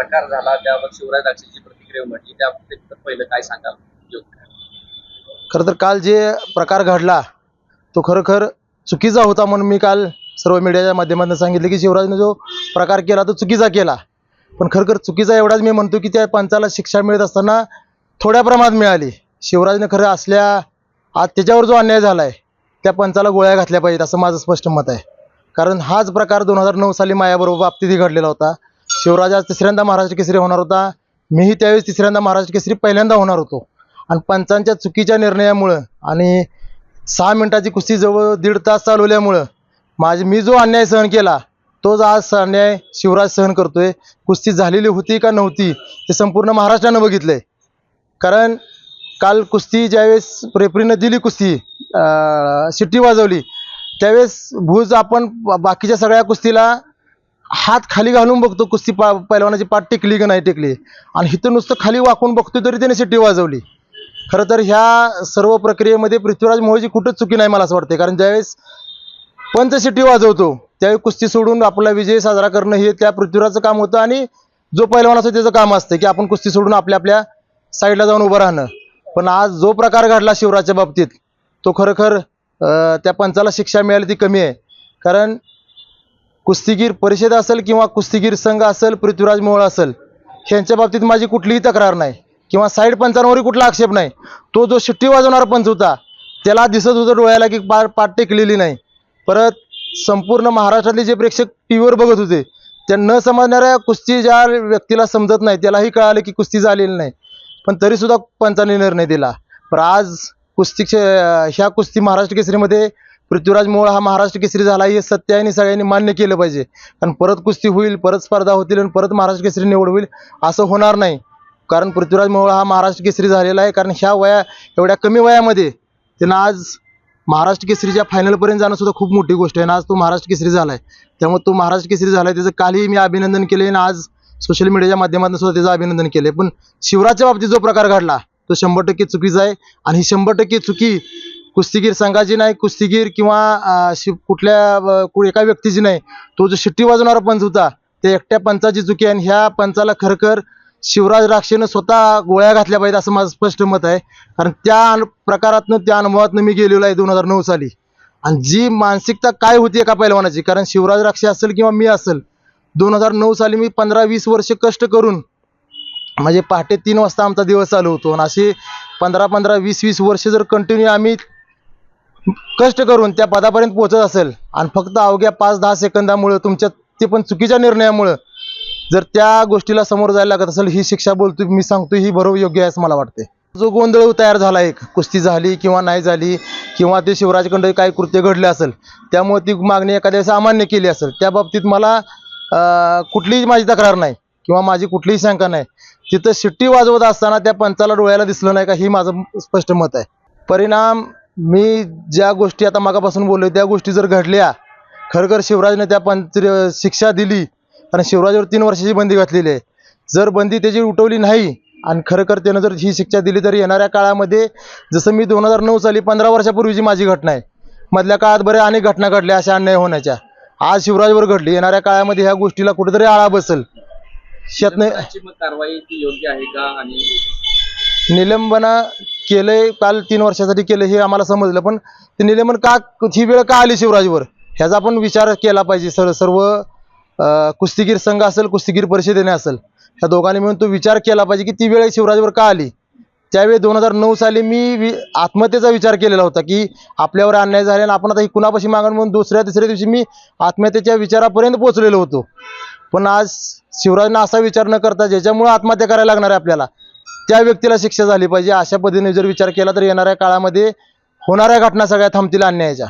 प्रकार झाला त्यावर शिवराज राक्षसची प्रतिक्रिया म्हटली त्याबद्दल पहिलं काय सांगाल? खरं तर काल जे प्रकार घडला तो खरोखर चुकीचा होता म्हणून मी काल सर्व मीडियाच्या माध्यमातून सांगितलं की शिवराजने जो प्रकार केला तो चुकीचा केला. पण खरोखर चुकीचा एवढाच मी म्हणतो की त्या पंचाला शिक्षा मिळत असताना थोड्या प्रमाणात मिळाली. शिवराजने खरं असल्या आज त्याच्यावर जो अन्याय झाला आहे त्या पंचाला गोळ्या घातल्या पाहिजेत असं माझं स्पष्ट मत आहे. कारण हाच प्रकार 2009 साली माझ्याबरोबर बाबतीतही घडलेला होता. शिवराज आज तिसऱ्यांदा महाराष्ट्र केसरी होणार होता. मीही त्यावेळेस तिसऱ्यांदा महाराष्ट्र केसरी पहिल्यांदा होणार होतो. आणि पंचांच्या चुकीच्या निर्णयामुळं आणि 6 मिनिटाची कुस्ती जवळ 1.5 तास चालवल्यामुळं मी जो अन्याय सहन केला तोच आज अन्याय शिवराज सहन करतोय. कुस्ती झालेली होती का नव्हती हे संपूर्ण महाराष्ट्रानं बघितलंय. कारण काल कुस्ती ज्यावेळेस रेफरीनं दिली कुस्ती शिट्टी वाजवली त्यावेळेस भूज आपण बाकीच्या सगळ्या कुस्तीला हात खाली घालून बघतो कुस्ती पैलवानाची पाठ टेकली की नाही टेकली आणि इथं नुसतं खाली वाकून बघतोय तरी त्याने शिट्टी वाजवली. खरं तर ह्या सर्व प्रक्रियेमध्ये पृथ्वीराज मोहोळची कुठंच चुकी नाही मला असं वाटते. कारण ज्यावेळेस पंच शिट्टी वाजवतो त्यावेळी कुस्ती सोडून आपला विजय साजरा करणं हे त्या पृथ्वीराजचं काम होतं आणि जो पैलवान असतो त्याचं काम असतं की आपण कुस्ती सोडून आपल्या साईडला जाऊन उभं राहणं. पण आज जो प्रकार घडला शिवराजच्या बाबतीत तो खरोखर त्या पंचाला शिक्षा मिळाली ती कमी आहे. कारण कुस्तीगीर परिषद असेल किंवा कुस्तीगीर संघ असेल पृथ्वीराज मोहोळ असेल ह्यांच्या बाबतीत माझी कुठलीही तक्रार नाही किंवा साईड पंचांवरही कुठला आक्षेप नाही. तो जो शिट्टी वाजवणारा पंच होता त्याला दिसत होतं डोळ्याला की पाठ टेकलेली नाही. परत संपूर्ण महाराष्ट्रातले जे प्रेक्षक टीव्हीवर बघत होते त्या न समजणाऱ्या कुस्ती ज्या व्यक्तीला समजत नाही त्यालाही कळालं की कुस्ती झालेली नाही पण तरीसुद्धा पंचांनी निर्णय दिला. पण आज ह्या कुस्ती महाराष्ट्र केसरीमध्ये पृथ्वीराज मोहोळ हा महाराष्ट्र केसरी झाला हे सत्य आहे आणि सगळ्यांनी मान्य केलं पाहिजे. कारण परत कुस्ती होईल, परत स्पर्धा होतील आणि परत महाराष्ट्र केसरी निवड होईल असं होणार नाही. कारण पृथ्वीराज मोहोळ हा महाराष्ट्र केसरी झालेला आहे. कारण ह्या एवढ्या कमी वयामध्ये त्यानं आज महाराष्ट्र केसरीच्या फायनलपर्यंत जाणं सुद्धा खूप मोठी गोष्ट आहे आणि आज तो महाराष्ट्र केसरी झाला आहे. त्यामुळे तो महाराष्ट्र केसरी झाला आहे त्याचं कालही मी अभिनंदन केले आणि आज सोशल मीडियाच्या माध्यमातून सुद्धा त्याचं अभिनंदन केले. पण शिवराजच्या बाबतीत जो प्रकार घडला तो 100% चुकीचा आहे आणि ही 100% चुकी कुस्तीगीर संघाची नाही, कुस्तीगीर किंवा एका व्यक्तीची नाही. तो जो शिट्टी वाजवणारा पंच होता ते एकट्या पंचाची चुकी आहे आणि ह्या पंचाला खरखर शिवराज राक्षेनं स्वतः गोळ्या घातल्या पाहिजे असं माझं स्पष्ट मत आहे. कारण त्या प्रकारातनं त्या अनुभवातनं मी गेलेलो आहे 2009 साली आणि जी मानसिकता काय होती एका पैलवानाची. कारण शिवराज राक्षे असेल किंवा मी असेल 2009 साली मी 15-20 वर्ष कष्ट करून म्हणजे पहाटे 3 वाजता आमचा दिवस चालू होतो आणि असे 15-15, 20-20 वर्ष जर कंटिन्यू आम्ही कष्ट करून त्या पदापर्यंत पोहोचत असेल आणि फक्त अवघ्या 5-10 सेकंदामुळे तुमच्या ते पण चुकीच्या निर्णयामुळं जर त्या गोष्टीला समोर जायला लागत असेल ही शिक्षा बोलतो मी सांगतो ही बरोबर योग्य आहे असं मला वाटते. जो गोंधळ तयार झाला एक कुस्ती झाली किंवा नाही झाली किंवा ते शिवराजकडे काही कृत्य घडले असेल त्यामुळे ती मागणी एखाद्या वेळेस अमान्य केली असेल त्या बाबतीत मला कुठलीही माझी तक्रार नाही किंवा माझी कुठलीही शंका नाही. तिथं शिट्टी वाजवत असताना त्या पंचाला डोळ्याला दिसलं नाही का ही माझं स्पष्ट मत आहे. परिणाम मी ज्या गोष्टी आता मागापासून बोललोय त्या गोष्टी जर घडल्या खरखर शिवराजने त्या शिक्षा दिली कारण शिवराजवर 3 वर्षाची बंदी घातलेली आहे. जर बंदी त्याची उठवली नाही आणि खरखर त्यानं जर ही शिक्षा दिली तर येणाऱ्या काळामध्ये जसं मी 2009 साली 15 वर्षापूर्वीची माझी घटना आहे मधल्या काळात बऱ्या अनेक घटना घडल्या अशा अन्याय होण्याच्या आज शिवराजवर घडली. येणाऱ्या काळामध्ये ह्या गोष्टीला कुठेतरी आळा बसेल. कारवाई ती योग्य आहे का? आणि निलंबन केलंय काल 3 वर्षासाठी केलं हे आम्हाला समजलं पण ते निलंबन का ही वेळ का आली शिवराजवर ह्याचा आपण विचार केला पाहिजे. सर्व कुस्तीगीर संघ असेल कुस्तीगीर परिषदेने असेल ह्या दोघांनी मिळून तो विचार केला पाहिजे की ती वेळ शिवराजवर का आली. त्यावेळी 2009 साली मी आत्महत्येचा विचार केलेला होता की आपल्यावर अन्याय झाले आणि आपण आता ही कुणापाशी मागण म्हणून दुसऱ्या-तिसऱ्या दिवशी मी आत्महत्येच्या विचारापर्यंत पोहोचलेलो होतो. पण आज शिवराजनं असा विचार न करता ज्याच्यामुळे आत्महत्या करायला लागणार आहे आपल्याला त्या व्यक्तीला शिक्षा झाली पाहिजे. अशा पद्धतीने जर विचार केला तर येणाऱ्या काळामध्ये होणाऱ्या घटना सगळ्या थांबतील अन्यायाच्या.